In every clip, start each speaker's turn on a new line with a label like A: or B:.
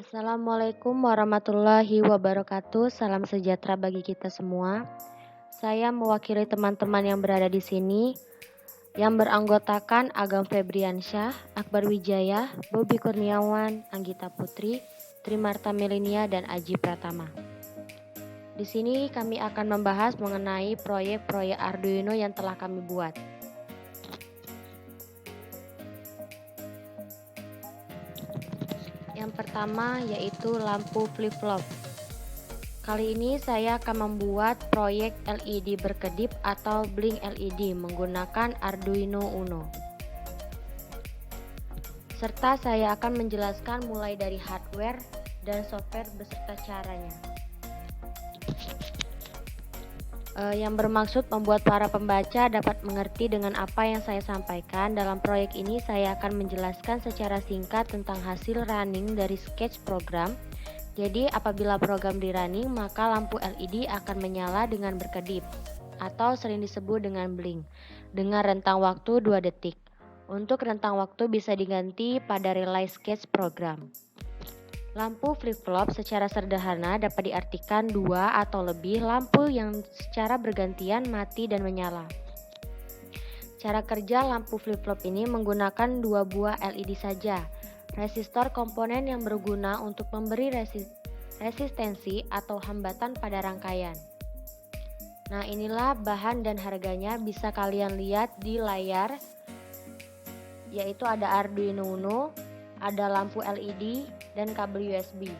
A: Assalamualaikum warahmatullahi wabarakatuh. Salam sejahtera bagi kita semua. Saya mewakili teman-teman yang berada di sini yang beranggotakan Agam Febriansyah, Akbar Wijaya, Bobi Kurniawan, Anggita Putri, Trimarta Melinia, dan Aji Pratama. Di sini kami akan membahas mengenai proyek-proyek Arduino yang telah kami buat. Yang pertama yaitu lampu flip-flop. Kali ini saya akan membuat proyek LED berkedip atau blink LED menggunakan Arduino Uno. Serta saya akan menjelaskan mulai dari hardware dan software beserta caranya. Yang bermaksud membuat para pembaca dapat mengerti dengan apa yang saya sampaikan. Dalam proyek ini saya akan menjelaskan secara singkat tentang hasil running dari sketch program. Jadi apabila program di running, maka lampu LED akan menyala dengan berkedip atau sering disebut dengan blink dengan rentang waktu 2 detik. Untuk rentang waktu bisa diganti pada relay sketch program. Lampu flip-flop secara sederhana dapat diartikan 2 atau lebih lampu yang secara bergantian mati dan menyala. Cara kerja lampu flip-flop ini menggunakan 2 buah LED saja. Resistor komponen yang berguna untuk memberi resistensi atau hambatan pada rangkaian. Nah, inilah bahan dan harganya bisa kalian lihat di layar, yaitu ada Arduino Uno, ada lampu LED dan kabel USB.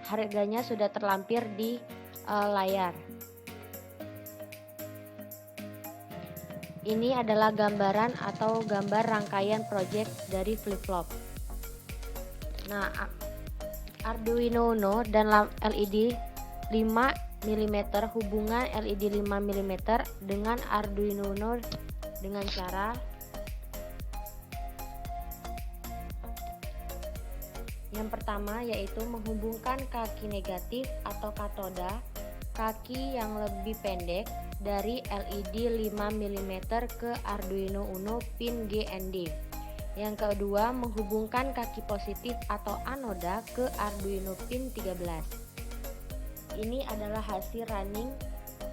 A: Harganya sudah terlampir di layar. Ini adalah gambaran atau gambar rangkaian project dari flip-flop. Nah, Arduino Uno dan LED 5 mm, hubungan LED 5 mm dengan Arduino Uno dengan cara yang pertama yaitu menghubungkan kaki negatif atau katoda, kaki yang lebih pendek dari LED 5 mm ke Arduino Uno pin GND. Yang kedua, menghubungkan kaki positif atau anoda ke Arduino pin 13. Ini adalah hasil running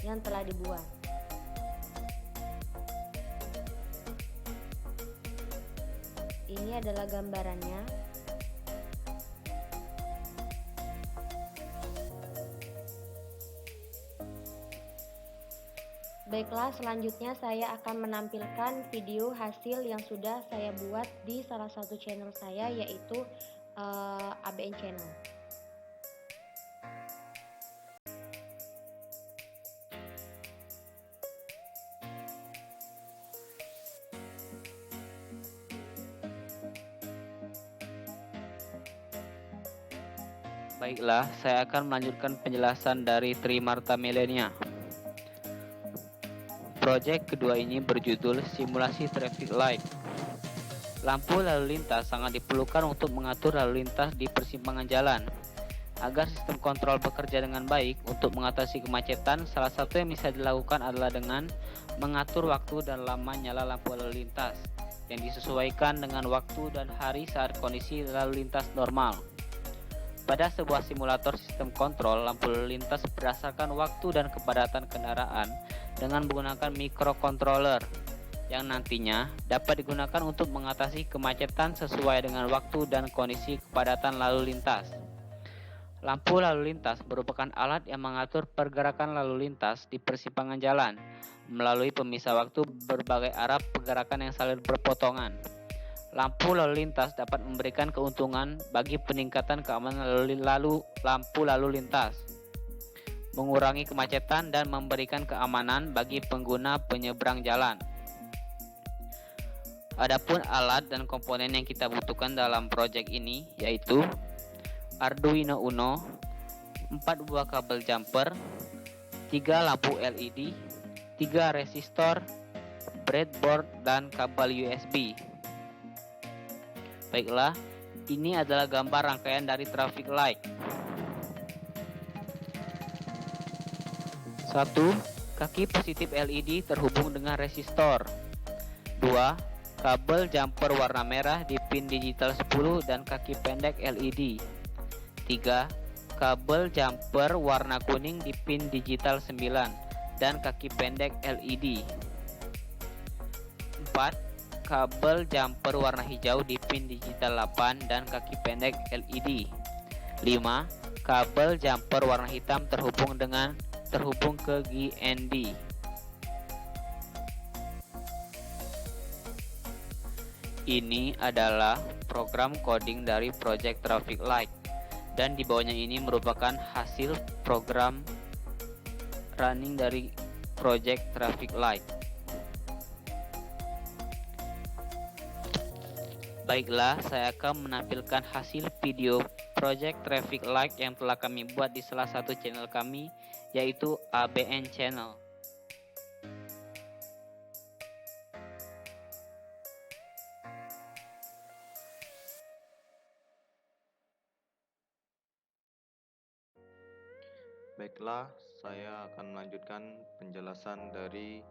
A: yang telah dibuat. Ini adalah gambarannya. Baiklah, selanjutnya saya akan menampilkan video hasil yang sudah saya buat di salah satu channel saya, yaitu ABN Channel.
B: Baiklah, saya akan melanjutkan penjelasan dari Trimarta Melinia. Proyek kedua ini berjudul Simulasi Traffic Light. Lampu lalu lintas sangat diperlukan untuk mengatur lalu lintas di persimpangan jalan. Agar sistem kontrol bekerja dengan baik untuk mengatasi kemacetan, salah satu yang bisa dilakukan adalah dengan mengatur waktu dan lama nyala lampu lalu lintas yang disesuaikan dengan waktu dan hari saat kondisi lalu lintas normal. Pada sebuah simulator sistem kontrol lampu lalu lintas berdasarkan waktu dan kepadatan kendaraan dengan menggunakan microcontroller yang nantinya dapat digunakan untuk mengatasi kemacetan sesuai dengan waktu dan kondisi kepadatan lalu lintas. Lampu lalu lintas merupakan alat yang mengatur pergerakan lalu lintas di persimpangan jalan melalui pemisah waktu berbagai arah pergerakan yang saling berpotongan. Lampu lalu lintas dapat memberikan keuntungan bagi peningkatan keamanan lampu lalu lintas, mengurangi kemacetan dan memberikan keamanan bagi pengguna penyeberang jalan. Adapun alat dan komponen yang kita butuhkan dalam proyek ini yaitu Arduino Uno, 4 buah kabel jumper, 3 lampu LED, 3 resistor, breadboard, dan kabel USB. Baiklah, ini adalah gambar rangkaian dari traffic light. 1. Kaki positif LED terhubung dengan resistor. 2. Kabel jumper warna merah di pin digital 10 dan kaki pendek LED. 3. Kabel jumper warna kuning di pin digital 9 dan kaki pendek LED. 4. Kabel jumper warna hijau di pin digital 8 dan kaki pendek LED. 5. Kabel jumper warna hitam terhubung ke GND. Ini adalah program coding dari Project Traffic Light, dan di bawahnya ini merupakan hasil program running dari Project Traffic Light. Baiklah, saya akan menampilkan hasil video Project Traffic Light yang telah kami buat di salah satu channel kami, yaitu ABN Channel.
C: Baiklah, saya akan melanjutkan penjelasan dari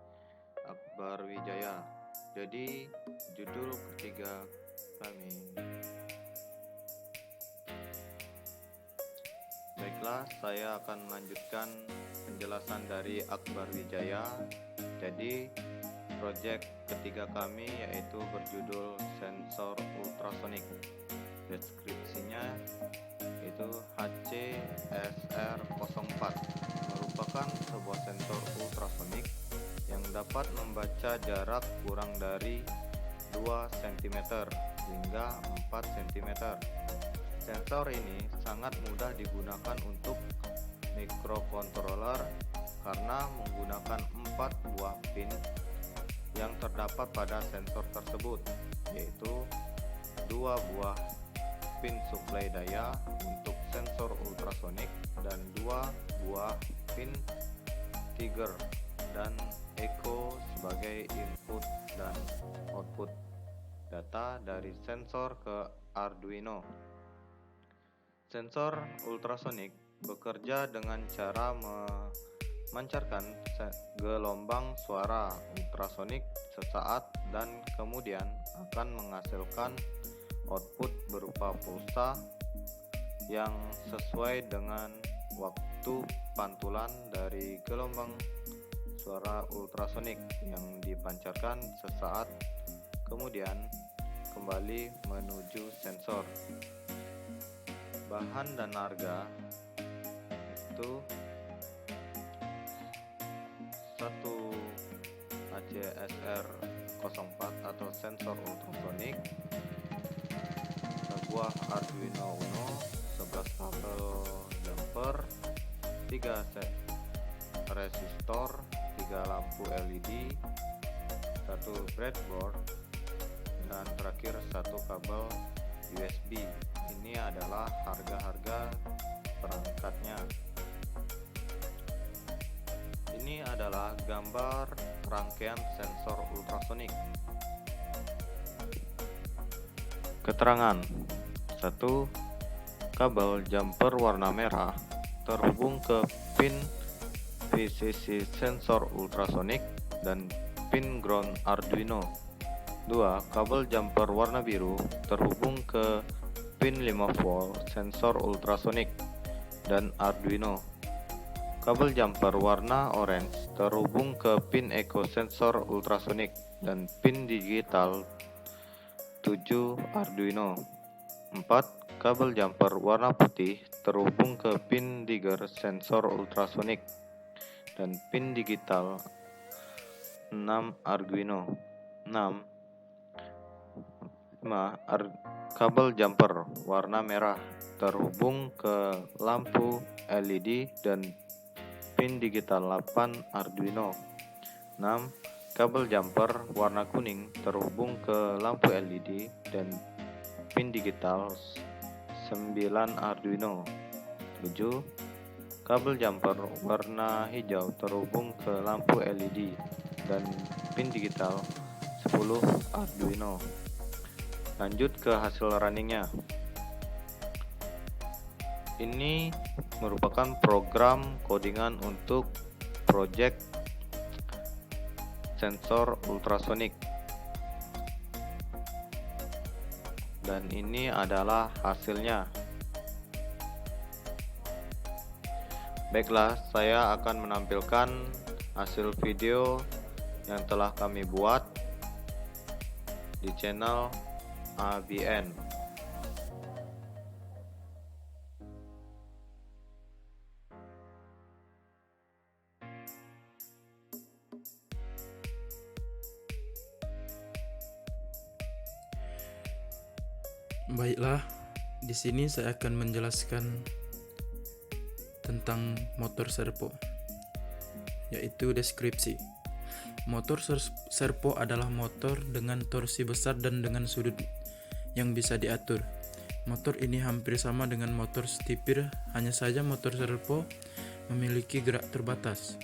C: Akbar Wijaya. Jadi, judul ketiga kami. Baiklah, saya akan melanjutkan penjelasan dari Akbar Wijaya. Jadi, proyek ketiga kami yaitu berjudul sensor ultrasonik. Deskripsinya itu HCSR04 merupakan sebuah sensor ultrasonik yang dapat membaca jarak kurang dari 2 cm hingga 4 cm. Sensor ini sangat mudah digunakan untuk microcontroller karena menggunakan 4 buah pin yang terdapat pada sensor tersebut, yaitu 2 buah pin suplai daya untuk sensor ultrasonik dan 2 buah pin trigger dan echo sebagai input dan output data dari sensor ke Arduino. Sensor ultrasonik bekerja dengan cara memancarkan gelombang suara ultrasonik sesaat dan kemudian akan menghasilkan output berupa pulsa yang sesuai dengan waktu pantulan dari gelombang suara ultrasonik yang dipancarkan sesaat kemudian kembali menuju sensor. Bahan dan harga itu 1 HCSR04 atau sensor ultrasonik, sebuah Arduino Uno, 11 kabel jumper, 3 set resistor, 3 lampu LED, 1 breadboard, dan terakhir 1 kabel USB. Ini adalah harga-harga perangkatnya. Ini adalah gambar rangkaian sensor ultrasonik. Keterangan: 1. Kabel jumper warna merah terhubung ke pin VCC sensor ultrasonik dan pin ground Arduino. 2. Kabel jumper warna biru terhubung ke pin 5 volt sensor ultrasonik dan Arduino. Kabel jumper warna orange terhubung ke pin echo sensor ultrasonik dan pin digital 7 Arduino. 4. Kabel jumper warna putih terhubung ke pin trigger sensor ultrasonik dan pin digital 6 Arduino. 6. Kabel jumper warna merah terhubung ke lampu LED dan pin digital 8 Arduino. 6. Kabel jumper warna kuning terhubung ke lampu LED dan pin digital 9 Arduino. 7. Kabel jumper warna hijau terhubung ke lampu LED dan pin digital 10 Arduino. Lanjut ke hasil runningnya. Ini merupakan program codingan untuk project sensor ultrasonik, dan ini adalah hasilnya. Baiklah, saya akan menampilkan hasil video yang telah kami buat di channel ABN.
D: Baiklah, di sini saya akan menjelaskan tentang motor servo, yaitu deskripsi. Motor servo adalah motor dengan torsi besar dan dengan sudut yang bisa diatur. Motor ini hampir sama dengan motor stepper, hanya saja motor servo memiliki gerak terbatas.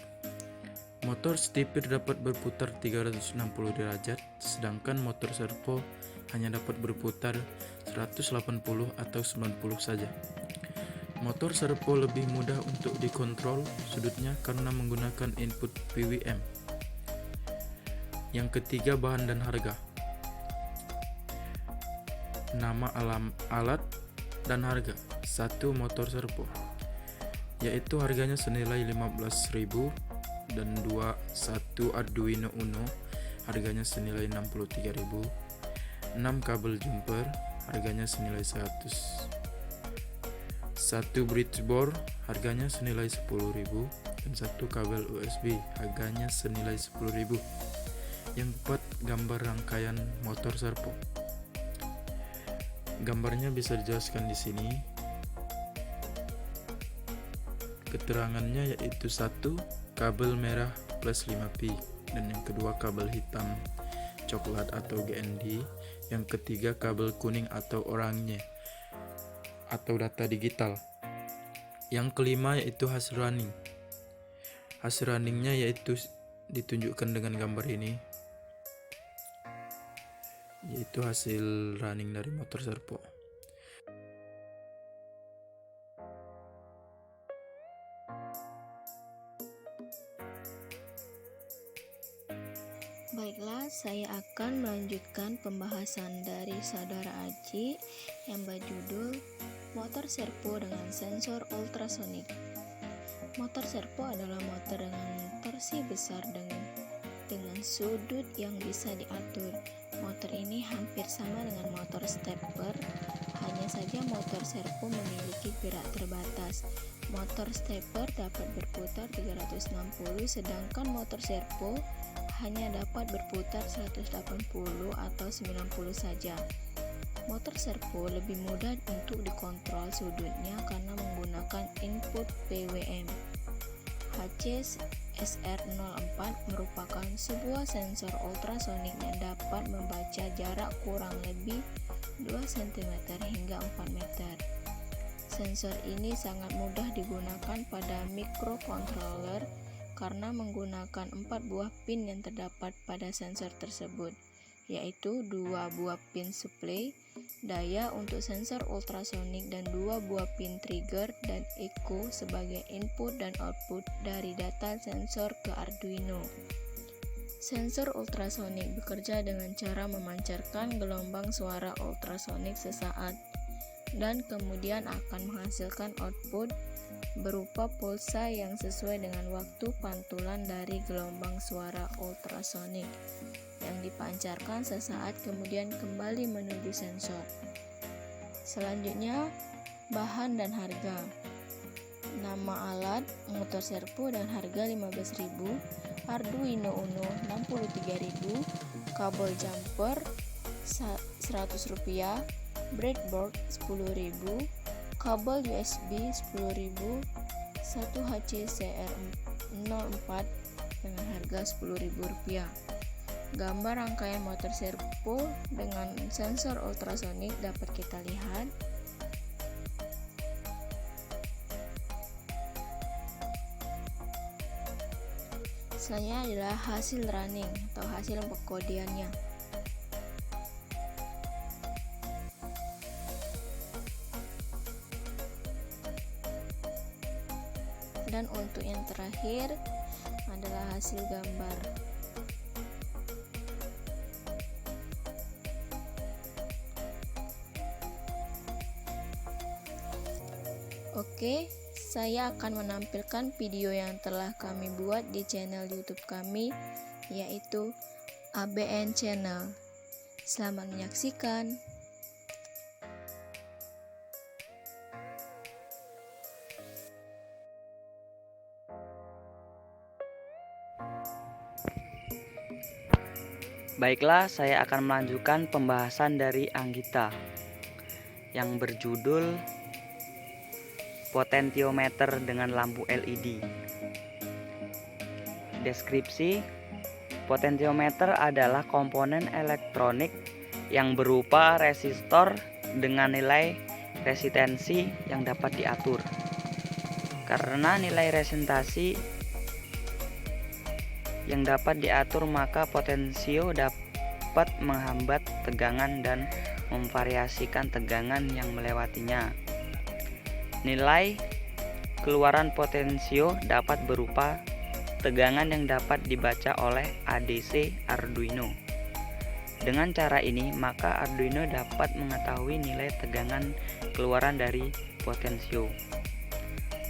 D: Motor stepper dapat berputar 360 derajat, sedangkan motor servo hanya dapat berputar 180 atau 90 saja. Motor servo lebih mudah untuk dikontrol sudutnya karena menggunakan input PWM. Yang ketiga, bahan dan harga. Nama alat dan harga. 1. Motor servo, yaitu harganya senilai 15.000, dan 2. 1 Arduino Uno, harganya senilai 63.000. 6. Kabel jumper, harganya senilai 100. 1 breadboard, harganya senilai 10.000, dan 1 kabel USB, harganya senilai 10.000. Yang 4. Gambar rangkaian motor servo. Gambarnya bisa dijelaskan di sini. Keterangannya yaitu 1. Kabel merah plus 5 pi, dan yang kedua kabel hitam coklat atau GND. Yang ketiga kabel kuning atau oranye atau data digital. Yang kelima yaitu hasil running. Hasil runningnya yaitu ditunjukkan dengan gambar ini, yaitu hasil running dari motor servo.
E: Baiklah, saya akan melanjutkan pembahasan dari Saudara Aji yang berjudul Motor Servo dengan Sensor Ultrasonik. Motor servo adalah motor dengan torsi besar dengan sudut yang bisa diatur. Motor ini hampir sama dengan motor stepper, hanya saja motor servo memiliki gerak terbatas. Motor stepper dapat berputar 360, sedangkan motor servo hanya dapat berputar 180 atau 90 saja. Motor servo lebih mudah untuk dikontrol sudutnya karena menggunakan input PWM. HC-SR04 merupakan sebuah sensor ultrasonik yang dapat membaca jarak kurang lebih 2 cm hingga 4 meter. Sensor ini sangat mudah digunakan pada microcontroller karena menggunakan 4 buah pin yang terdapat pada sensor tersebut, yaitu 2 buah pin supply daya untuk sensor ultrasonik dan 2 buah pin trigger dan echo sebagai input dan output dari data sensor ke Arduino. Sensor ultrasonik bekerja dengan cara memancarkan gelombang suara ultrasonik sesaat dan kemudian akan menghasilkan output berupa pulsa yang sesuai dengan waktu pantulan dari gelombang suara ultrasonik yang dipancarkan sesaat kemudian kembali menuju sensor. Selanjutnya, bahan dan harga. Nama alat motor servo dan harga 15.000, Arduino Uno 63.000, kabel jumper Rp100, breadboard 10.000, kabel USB 10.000, 1 HC-CR04 dengan harga Rp10.000. Gambar rangkaian motor servo dengan sensor ultrasonik dapat kita lihat. Selanjutnya adalah hasil running atau hasil pengkodeannya. Dan untuk yang terakhir adalah hasil gambar. Oke, saya akan menampilkan video yang telah kami buat di channel YouTube kami, yaitu ABN Channel. Selamat menyaksikan.
F: Baiklah, saya akan melanjutkan pembahasan dari Anggita yang berjudul potentiometer dengan lampu LED. Deskripsi: potentiometer adalah komponen elektronik yang berupa resistor dengan nilai resistensi yang dapat diatur. Karena nilai resistensi yang dapat diatur, maka potensio dapat menghambat tegangan dan memvariasikan tegangan yang melewatinya. Nilai keluaran potensio dapat berupa tegangan yang dapat dibaca oleh ADC Arduino. Dengan cara ini, maka Arduino dapat mengetahui nilai tegangan keluaran dari potensio.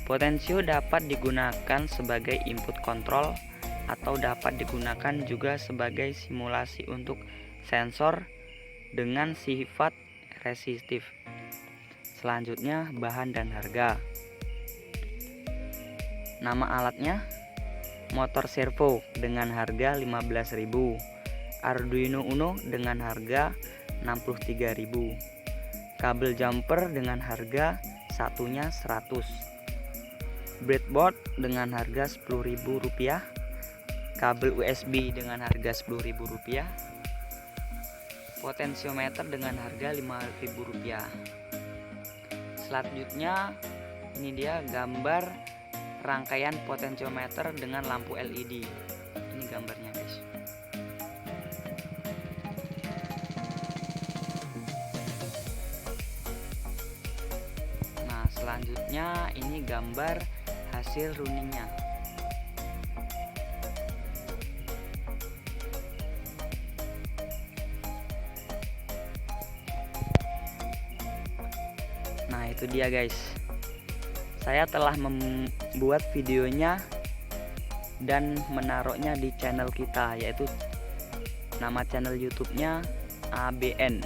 F: Potensio dapat digunakan sebagai input kontrol atau dapat digunakan juga sebagai simulasi untuk sensor dengan sifat resistif. Selanjutnya, bahan dan harga. Nama alatnya motor servo dengan harga 15.000, Arduino Uno dengan harga 63.000, kabel jumper dengan harga satunya 100, breadboard dengan harga Rp10.000, kabel USB dengan harga Rp10.000, potensiometer dengan harga Rp5.000. Selanjutnya, ini dia gambar rangkaian potensiometer dengan lampu LED. Ini gambarnya, guys. Nah, selanjutnya ini gambar hasil runingnya. Nah, itu dia, guys. Saya telah membuat videonya dan menaruhnya di channel kita, yaitu nama channel YouTube-nya ABN.